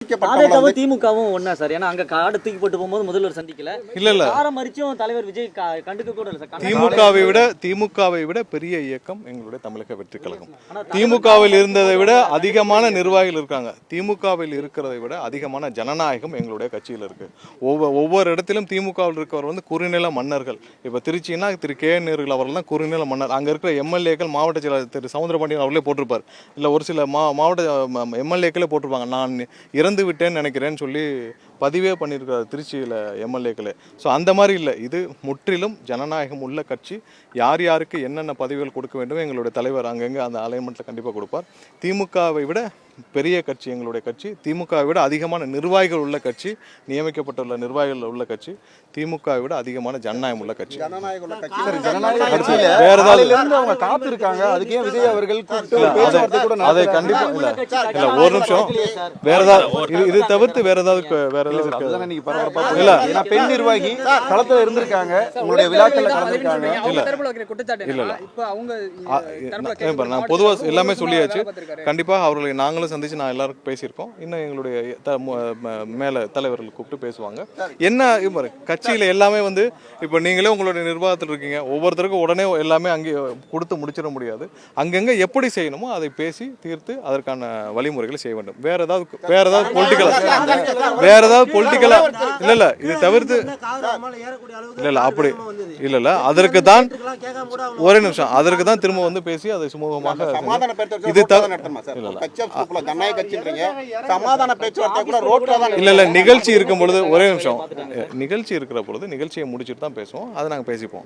திமுகவும் ஒண்ணா சார்? ஏன்னா அங்க காடு தூக்கி போட்டு போகும்போது முதல்வர் சந்திக்கல. இல்ல காரம் மறிச்சும் தலைவர் விஜய் கண்டுக்க கூட இல்ல சார். திமுகவை விட பெரிய இயக்கம் எங்களுடைய தமிழக வெற்றி கழகம். திமுகவில் இருந்ததை விட அதிகமான நிர்வாகிகள் இருக்காங்க. திமுகவில் இருக்கிறதை விட அதிகமான ஜனநாயகம் எங்களுடைய கட்சியில் இருக்கு. ஒவ்வொரு இடத்திலும் திமுகவில் இருக்கிறவர் வந்து குறுநில மன்னர்கள். இப்ப திருச்சின்னா திரு கே நேருகள் அவர்கள் தான் குறுநில மன்னர். அங்க இருக்கிற எம்எல்ஏக்கள் மாவட்ட செயலாளர் திரு சவுந்தரபாண்டியன் அவர்களே போட்டிருப்பார். இல்ல ஒரு சில மாவட்ட எம்எல்ஏக்களே போட்டிருப்பாங்க, நான் இறந்து விட்டேன்னு நினைக்கிறேன்னு சொல்லி பதிவே பண்ணியிருக்காரு திருச்சியில் எம்எல்ஏக்களே. ஸோ அந்த மாதிரி இல்லை, இது முற்றிலும் ஜனநாயகம் உள்ள கட்சி. யார் யாருக்கு என்னென்ன பதவிகள் கொடுக்க வேண்டும் எங்களுடைய தலைவர் அங்கங்கே அந்த அலைன்மெண்ட்டில் கண்டிப்பாக கொடுப்பார். திமுகவை விட பெரிய கட்சி எங்களுடைய கட்சி. திமுகவை விட அதிகமான நிர்வாகிகள் உள்ள கட்சி, நியமிக்கப்பட்டுள்ள நிர்வாகிகள் உள்ள கட்சி. திமுகவை விட அதிகமான ஜனநாயகம் உள்ள கட்சி. வேற ஏதாவது அவங்க காத்து இருக்காங்க, அதுக்கு ஏன் விஜய் அவர்கள் அதை கண்டிப்பா இல்ல ஒரு நிமிஷம், வேற ஏதாவது இது தவிர்த்து வேற ஏதாவது பெண் நிர்வாகி களத்துல இருந்திருக்காங்க, உங்களுடைய விழாக்கள்ல கலந்துருக்காங்க. நான் பொதுவா எல்லாமே சொல்லியாச்சு. கண்டிப்பா அவர்களை நாங்களும் சந்திச்சு நான் எல்லாருக்கும் பேசியிருக்கோம். இன்னும் எங்களுடைய மேல தலைவர்கள் கூப்பிட்டு பேசுவாங்க. என்ன கட்சியில எல்லாமே வந்து இப்ப நீங்களே உங்களுடைய நிர்வாகத்தில் இருக்கீங்க, ஒவ்வொருத்தருக்கும் உடனே எல்லாமே அங்கே கொடுத்து முடிச்சிட முடியாது. அங்கங்க எப்படி செய்யணுமோ அதை பேசி தீர்த்து அதற்கான வழிமுறைகளை செய்ய வேண்டும். வேற ஏதாவது பொலிட்டிக்கலா இல்ல இது தவிர்த்து இல்ல அப்படி இல்ல அதற்கு தான் ஒரே நிமிஷம், அதற்கு தான் திரும்ப வந்து பேசி அதை சுமூகமாக இது இல்ல நிகழ்ச்சி இருக்கும் பொழுது ஒரே நிமிஷம், நிகழ்ச்சி இருக்கிற பொழுது நிகழ்ச்சியை முடிச்சுட்டு தான் பேசுவோம். அதை நாங்க பேசிப்போம்.